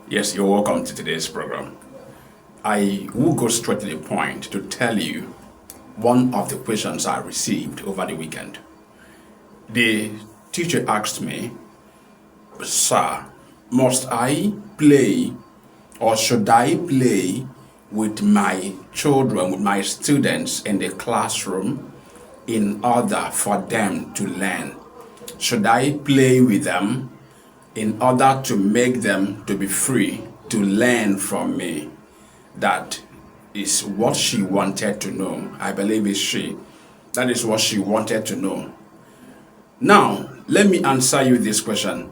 Yes, you're welcome to today's program. I will go straight to the point to tell you one of the questions I received over the weekend. The teacher asked me, "Sir, must I play or should I play with my children, with my students in the classroom in order for them to learn? Should I play with them in order to make them to be free to learn from me?" That is what she wanted to know. I believe it's she. That is what she wanted to know. Now, let me answer you this question.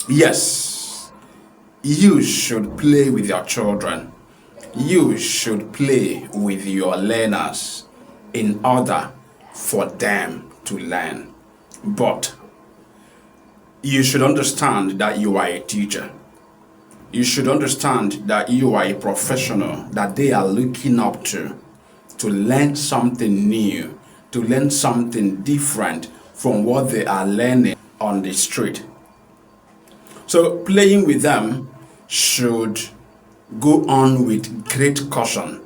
Yes, you should play with your children. You should play with your learners in order for them to learn. But you should understand that you are a teacher. You should understand that you are a professional that they are looking up to learn something new, to learn something different from what they are learning on the street. So playing with them should go on with great caution,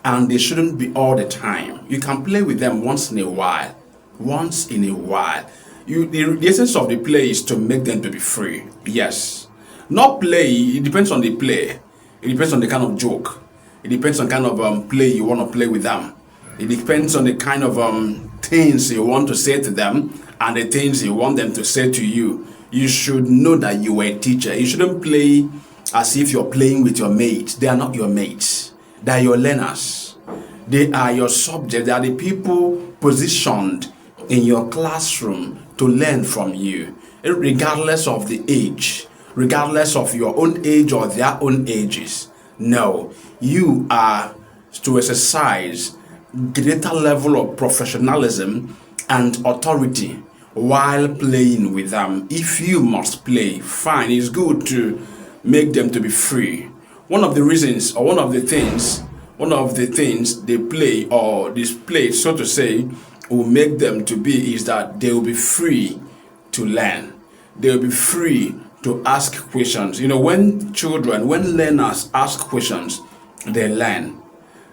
and they shouldn't be all the time. You can play with them once in a while. Once in a while. The essence of the play is to make them to be free. Yes. Not play, it depends on the play. It depends on the kind of joke. It depends on the kind of play you want to play with them. It depends on the kind of things you want to say to them and the things you want them to say to you. You should know that you are a teacher. You shouldn't play as if you're playing with your mates. They are not your mates. They are your learners. They are your subject. They are the people positioned in your classroom to learn from you, regardless of the age, regardless of your own age or their own ages. No, you are to exercise greater level of professionalism and authority while playing with them. If you must play, fine, it's good to make them to be free. One of the reasons, or one of the things they play or display, so to say, will make them to be is that they will be free to learn. They will be free to ask questions. When learners ask questions, they learn.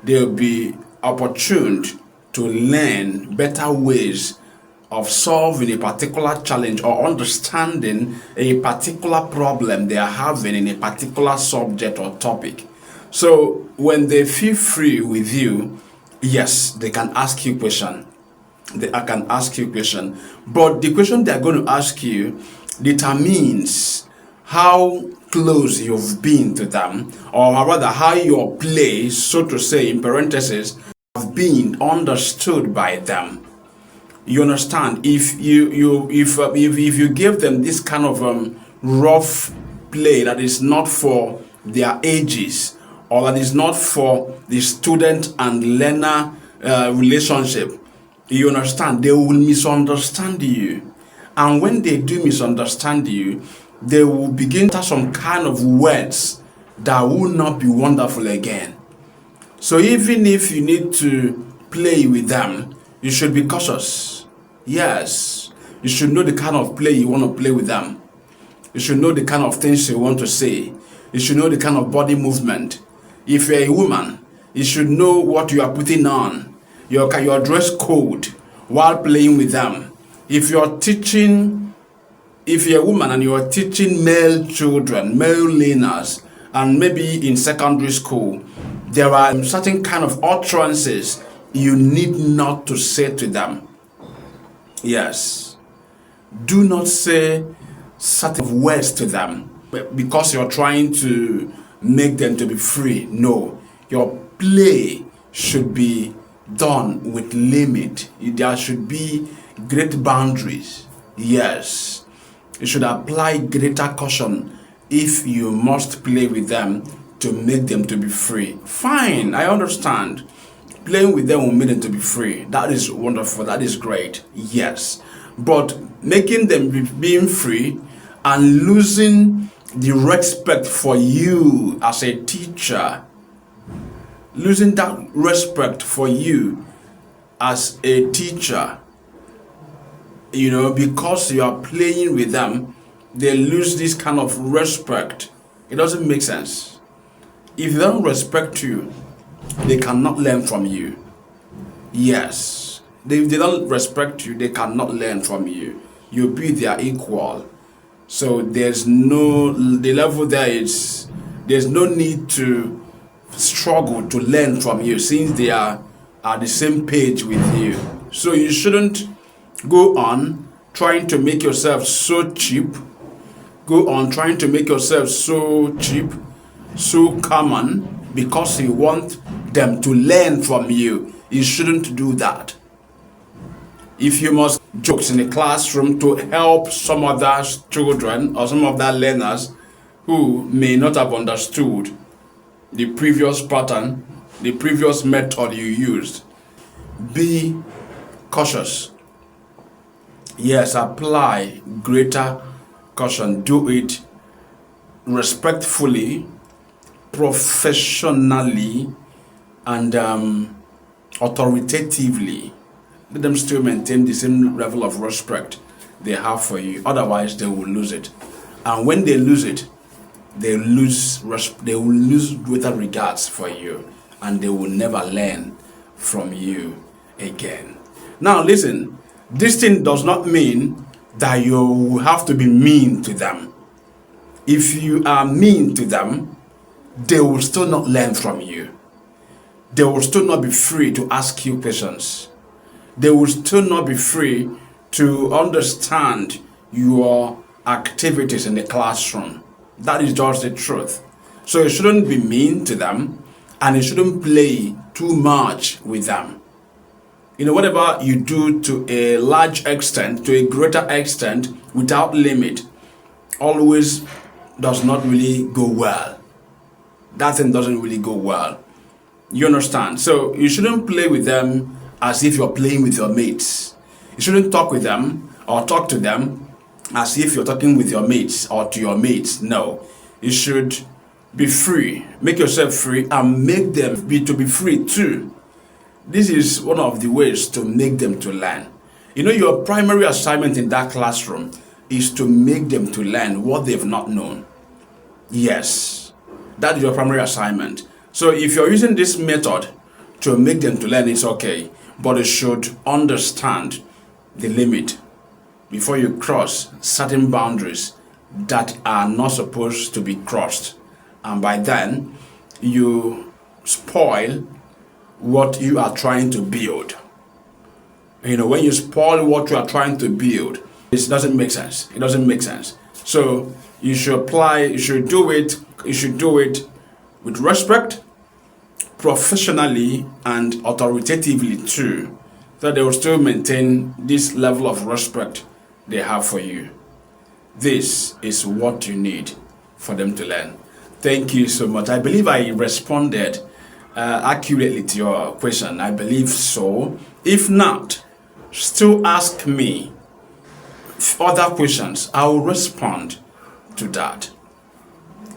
They'll be opportuned to learn better ways of solving a particular challenge or understanding a particular problem they are having in a particular subject or topic. So when they feel free with you, yes, they can ask you questions. But the question they're going to ask you determines how close you've been to them, or rather how your play, so to say, in parentheses, have been understood by them. You understand? If you give them this kind of rough play that is not for their ages, or that is not for the student and learner relationship, you understand, they will misunderstand you. And when they do misunderstand you, they will begin to have some kind of words that will not be wonderful again. So even if you need to play with them, you should be cautious. Yes, you should know the kind of play you want to play with them. You should know the kind of things you want to say. You should know the kind of body movement. If you're a woman, you should know what you are putting on, your dress code while playing with them. If you're a woman and you're teaching male children, male learners, and maybe in secondary school, there are certain kind of utterances you need not to say to them. Yes. Do not say certain words to them because you're trying to make them to be free. No. Your play should be done with limit. There should be great boundaries. Yes. You should apply greater caution if you must play with them to make them to be free. Fine, I understand. Playing with them will make them to be free. That is wonderful. That is great. Yes. But making them being free and losing the respect for you as a teacher, losing that respect for you as a teacher, because you are playing with them, they lose this kind of respect It doesn't make sense. If they don't respect you, they cannot learn from you. Yes. If they don't respect you, they cannot learn from you. You'll be their equal. So there's no, the level there is, there's no need to struggle to learn from you since they are at the same page with you. So you shouldn't go on trying to make yourself so cheap. Go on trying to make yourself so cheap, so common, because you want them to learn from you. You shouldn't do that. If you must jokes in the classroom to help some other children or some other learners who may not have understood the previous pattern, the previous method you used, be cautious. Yes, apply greater caution. Do it respectfully, professionally, and authoritatively. Let them still maintain the same level of respect they have for you. Otherwise, they will lose it. And when they lose it, they will lose greater regards for you, and they will never learn from you again. Now, listen. This thing does not mean that you have to be mean to them. If you are mean to them, they will still not learn from you. They will still not be free to ask you questions. They will still not be free to understand your activities in the classroom. That is just the truth. So you shouldn't be mean to them, and you shouldn't play too much with them. You know, whatever you do to a large extent, to a greater extent, without limit, always does not really go well. That thing doesn't really go well. You understand? So you shouldn't play with them as if you're playing with your mates. You shouldn't talk with them or talk to them as if you're talking with your mates or to your mates. No. You should be free. Make yourself free and make them be free too. This is one of the ways to make them to learn. You know, your primary assignment in that classroom is to make them to learn what they've not known. Yes, that is your primary assignment. So if you're using this method to make them to learn, it's okay. But you should understand the limit before you cross certain boundaries that are not supposed to be crossed. And by then, you spoil what you are trying to build. You know, when you spoil what you are trying to build, it doesn't make sense. It doesn't make sense. So you should do it with respect, professionally, and authoritatively too, so they will still maintain this level of respect they have for you. This is what you need for them to learn. Thank you so much. I believe I responded accurately to your question. I believe so. If not, still ask me other questions. I will respond to that.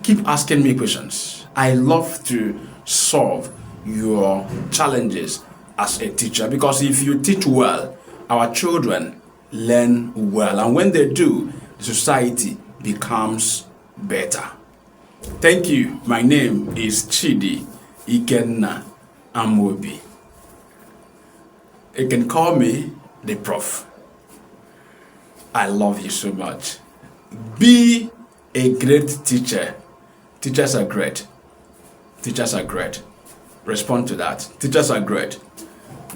Keep asking me questions. I love to solve your challenges as a teacher, because if you teach well, our children learn well, and when they do, the society becomes better. Thank you. My name is Chidi Ikenna Amobi. You can call me the Prof. I love you so much. Be a great teacher. Teachers are great. Teachers are great. Respond to that. Teachers are great.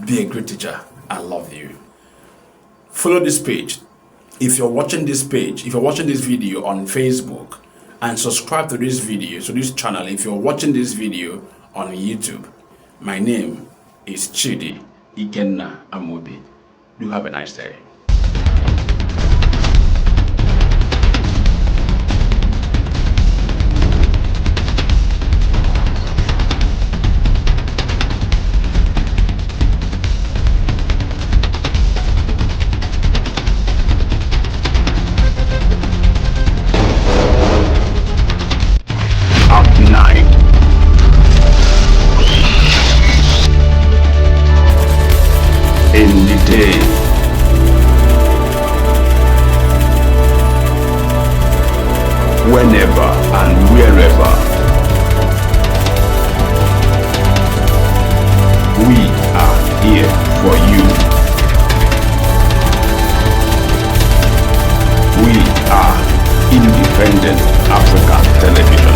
Be a great teacher. I love you. Follow this page. If you're watching this page, if you're watching this video on Facebook, and subscribe to this video, to this channel. If you're watching this video on YouTube, my name is Chidi Ikenna Amobi. Do have a nice day. In the day We are here for you. We are Independent Africa Television.